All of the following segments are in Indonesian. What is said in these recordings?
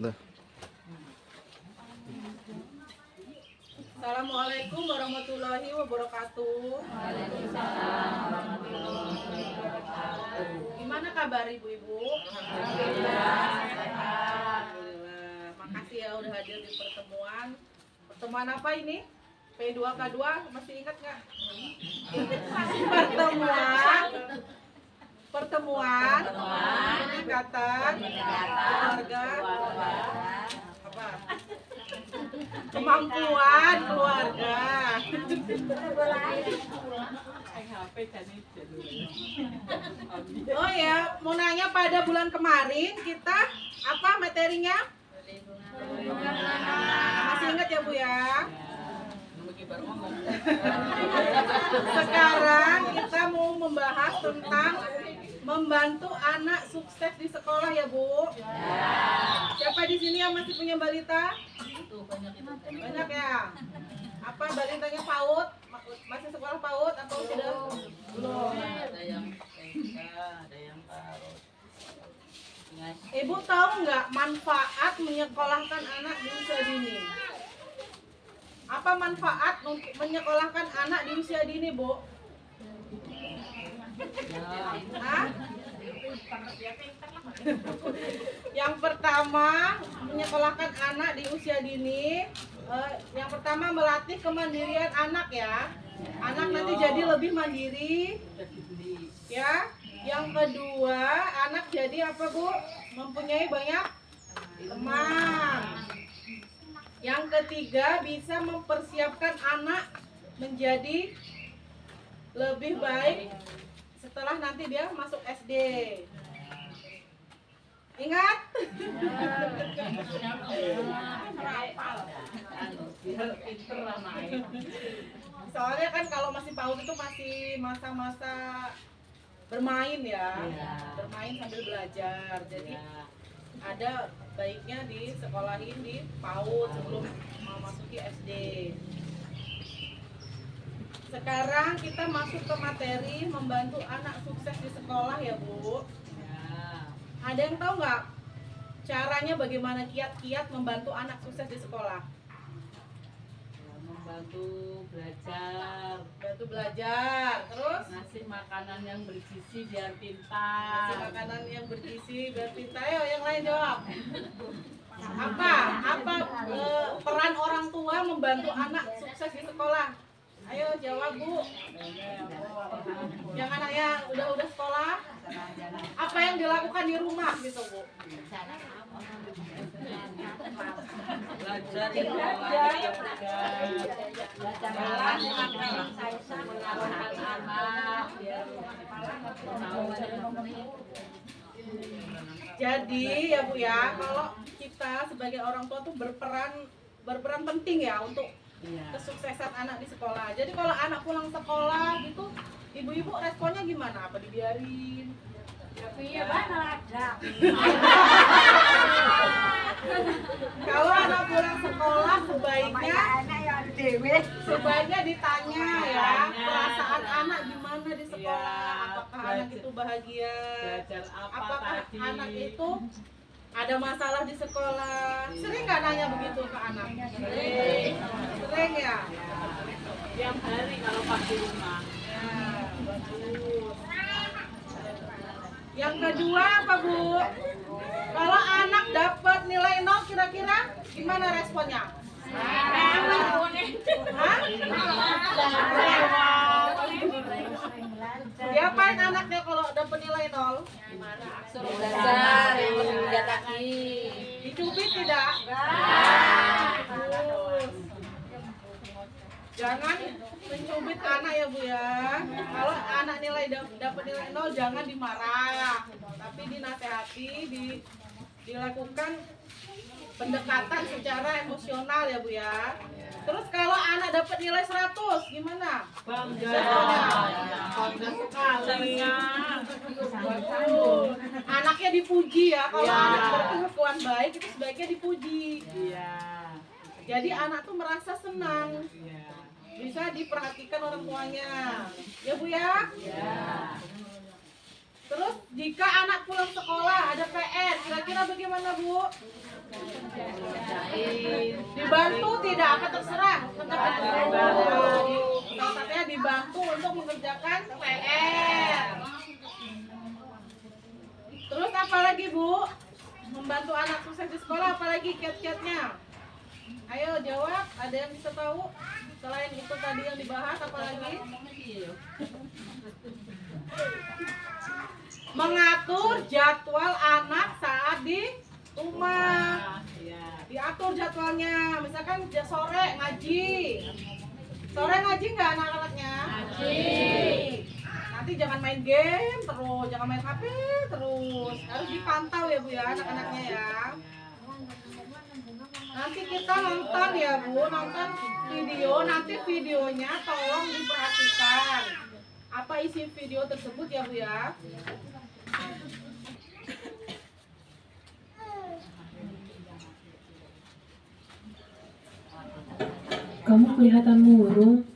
Dah. Assalamualaikum warahmatullahi wabarakatuh. Gimana kabar ibu-ibu? Alhamdulillah. Makasih ya udah hadir di pertemuan. Pertemuan apa ini? P2K2 masih ingat nggak? Pertemuan peningkatan keluarga apa? Kemampuan keluarga. Oh ya, mau nanya pada bulan kemarin kita apa materinya? Masih ingat ya Bu ya? Sekarang kita mau membahas tentang membantu anak sukses di sekolah ya Bu. Siapa di sini yang masih punya balita? Banyak ya. Apa balitanya PAUD? Masih sekolah PAUD atau sudah? Belum. Ada yang TK, ada yang PAUD. Ibu tahu nggak manfaat menyekolahkan anak di usia dini? Apa manfaat menyekolahkan anak di usia dini, Bu? Hah? Yang pertama, menyekolahkan anak di usia dini. Yang pertama melatih kemandirian anak ya. Anak nanti jadi lebih mandiri. Ya. Yang kedua, anak jadi apa Bu? Mempunyai banyak teman. Yang ketiga, bisa mempersiapkan anak menjadi lebih baik setelah nanti dia masuk SD. Ingat? Soalnya kan kalau masih PAUD itu masih masa-masa bermain ya, bermain sambil belajar. Jadi ada baiknya disekolahin di PAUD sebelum memasuki SD. Sekarang kita masuk ke materi membantu anak sukses di sekolah ya Bu. Ada yang tahu nggak caranya bagaimana kiat-kiat membantu anak sukses di sekolah? Membantu belajar. Bantu belajar, terus Ngasih makanan yang bergizi biar pintar. kasih makanan yang bergizi biar pintar. Ayo yang lain jawab. Apa peran orang tua membantu anak sukses di sekolah? Ayo jawab Bu. Yang anaknya udah sekolah, apa yang dilakukan di rumah gitu Bu? Belajar Jadi ya Bu ya, kalau kita sebagai orang tua tuh berperan penting ya untuk kesuksesan anak di sekolah. Jadi kalau anak pulang sekolah gitu, ibu-ibu responnya gimana? Apa dibiarin? Iya mana ada. Kalau anak pulang sekolah sebaiknya Anak yang dewe. ditanya ya perasaan anak gimana di sekolah. Apakah anak itu bahagia? belajar apa Apakah tadi? anak itu ada masalah di sekolah? Sering nggak nanya begitu ke anak? Sering ya? Tiap hari kalau pas di rumah. Ya, bagus. Yang kedua apa Bu? Kalau anak dapat nilai 0 kira-kira gimana responnya? Hah? Diapain anaknya kalau dapat nilai 0? Suruh belajar, lihat lagi. Dicubit tidak? Bagus. Jangan mencubit anak ya Bu ya. Kalau anak dapat nilai 0 jangan dimarah, tapi dinasehati, dilakukan pendekatan secara emosional ya Bu ya. Terus kalau anak dapat nilai 100 gimana? Bangga. Bangga sekali. Anaknya dipuji ya. Kalau anak berkelakuan baik itu sebaiknya dipuji. Iya. Jadi anak tuh merasa senang. Iya. Bisa diperhatikan orang tuanya. Ya Bu ya? Iya. Terus jika anak pulang sekolah ada PR, kira-kira bagaimana Bu? Kerjain. Dibantu tidak apa terserah. Salah satunya dibantu untuk mengerjakan PR. Terus apa lagi Bu? Membantu anak sukses di sekolah, apalagi kiat-kiatnya? Ayo jawab, ada yang bisa tahu? Selain itu tadi yang dibahas, apalagi? Mengatur jadwal anak saat di rumah. Diatur jadwalnya, misalkan sore ngaji. Sore ngaji nggak anak-anaknya? Ngaji. Nanti jangan main game terus, jangan main HP terus. Harus dipantau ya Bu ya anak-anaknya ya. Nanti kita nonton ya Bu, nonton video. Nanti videonya tolong diperhatikan. Apa isi video tersebut ya Bu ya? Kamu kelihatan murung.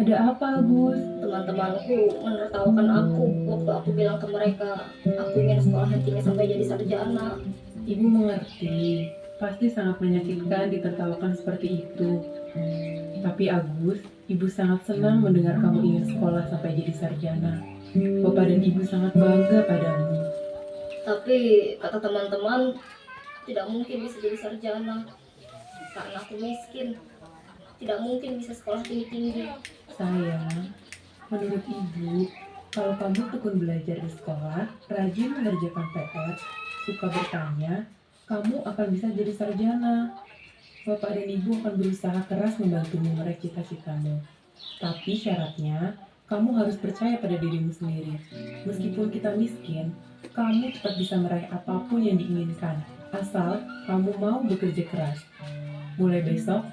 Ada apa, Agus? Teman-temanku menertawakan aku waktu aku bilang ke mereka aku ingin sekolah tinggi sampai jadi sarjana. Ibu mengerti. Pasti sangat menyakitkan ditertawakan seperti itu. Tapi Agus, Ibu sangat senang mendengar kamu ingin sekolah sampai jadi sarjana. Bapak dan Ibu sangat bangga padamu. Tapi kata teman-teman tidak mungkin bisa jadi sarjana karena aku miskin. Tidak mungkin bisa sekolah tinggi-tinggi. Sayang, menurut Ibu, kalau kamu tekun belajar di sekolah, rajin mengerjakan PR, suka bertanya, kamu akan bisa jadi sarjana. Bapak dan Ibu akan berusaha keras membantumu meraih cita-citamu. Tapi syaratnya, kamu harus percaya pada dirimu sendiri. Meskipun kita miskin, kamu tetap bisa meraih apapun yang diinginkan, asal kamu mau bekerja keras. Mulai besok,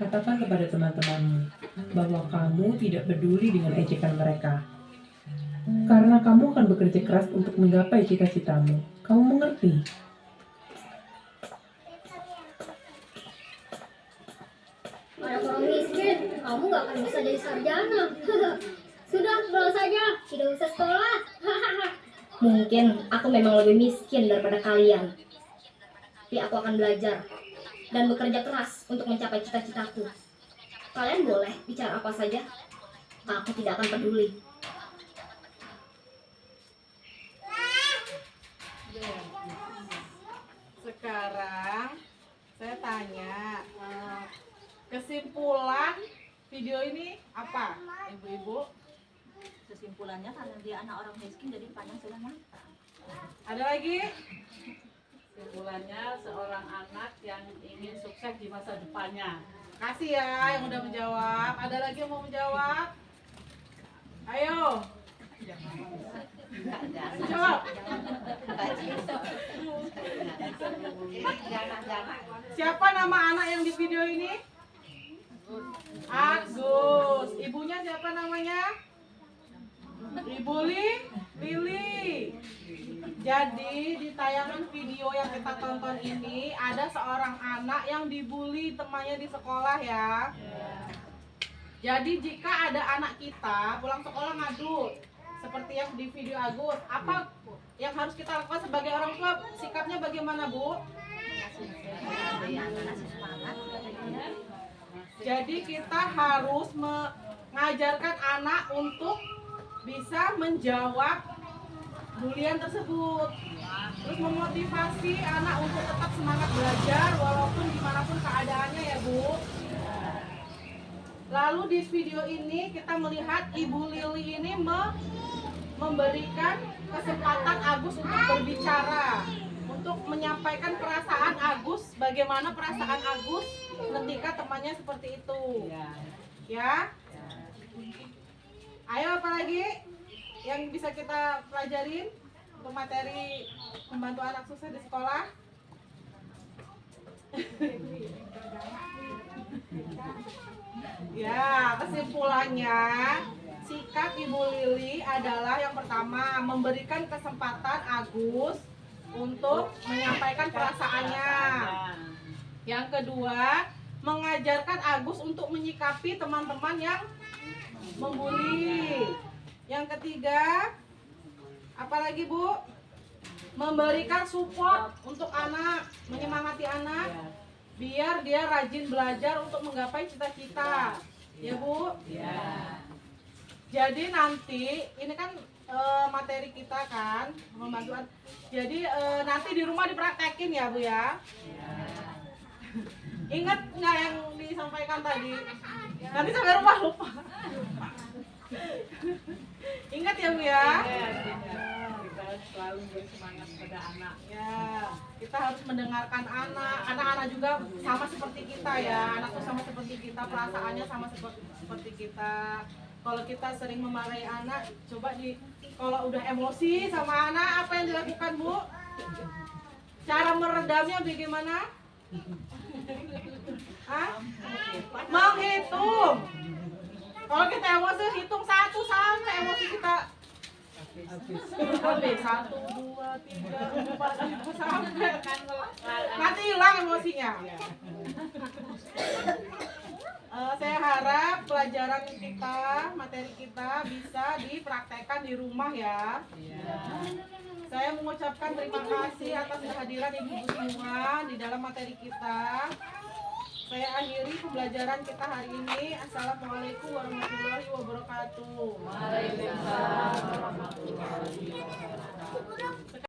katakan kepada teman-temanmu bahwa kamu tidak peduli dengan ejekan mereka. Karena kamu akan bekerja keras untuk menggapai cita-citamu. Kamu mengerti? Anak orang miskin, kamu gak akan bisa jadi sarjana. Sudah, pulang saja. Tidak usah sekolah. Mungkin aku memang lebih miskin daripada kalian. Tapi aku akan belajar dan bekerja keras untuk mencapai cita-citaku. Kalian boleh bicara apa saja. Aku tidak akan peduli. Sekarang saya tanya, kesimpulan video ini apa, Ibu-ibu? Kesimpulannya karena dia anak orang miskin jadi pandang sebelah mata. Ada lagi? Kesimpulannya seorang anak yang ingin sukses di masa depannya. Kasih ya yang udah menjawab. Ada lagi yang mau menjawab? Ayo. Jawab. Siapa nama anak yang di video ini? Agus. Ibunya siapa namanya? Ibu Lili. Jadi di tayangan video yang kita tonton ini ada seorang anak yang dibully temannya di sekolah ya. Jadi jika ada anak kita pulang sekolah ngadu seperti yang di video Agus, apa yang harus kita lakukan sebagai orang tua? Sikapnya bagaimana, Bu? Jadi kita harus mengajarkan anak untuk bisa menjawab bulian tersebut, terus memotivasi anak untuk tetap semangat belajar walaupun dimanapun keadaannya ya Bu. Lalu di video ini kita melihat Ibu Lili ini memberikan kesempatan Agus untuk berbicara, untuk menyampaikan perasaan Agus, bagaimana perasaan Agus ketika temannya seperti itu. Ya. Ayo apa lagi yang bisa kita pelajarin untuk materi membantu anak sukses di sekolah? Ya, kesimpulannya sikap Ibu Lili adalah yang pertama memberikan kesempatan Agus untuk menyampaikan perasaannya. Yang kedua, mengajarkan Agus untuk menyikapi teman-teman yang membuli. Yang ketiga, apalagi Bu? Memberikan support untuk anak, menyemangati anak. biar dia rajin belajar untuk menggapai cita-cita. Ya Bu? Ya. Jadi nanti ini kan materi kita kan membantu. Jadi nanti di rumah dipraktekin ya Bu ya. Ingat nggak yang disampaikan tadi? Nanti sampai rumah lupa. Ingat ya Bu ya. Kita selalu bersemangat pada anak. Ya, kita harus mendengarkan anak. Anak-anak juga sama seperti kita ya. Anak tuh sama seperti kita, perasaannya sama seperti kita. Kalau kita sering memarahi anak, coba kalau udah emosi sama anak, apa yang dilakukan Bu? Cara meredamnya bagaimana? Hah? Menghitung. Kalau kita emosi, hitung 1 sampai emosi kita habis 1, 2, 3, 4, 5 sampai nanti hilang emosinya. Saya harap pelajaran kita, materi kita bisa dipraktekkan di rumah ya. Saya mengucapkan terima kasih atas kehadiran ibu-ibu semua di dalam materi kita. Saya akhiri pembelajaran kita hari ini. Assalamualaikum warahmatullahi wabarakatuh. Waalaikumsalam warahmatullahi wabarakatuh.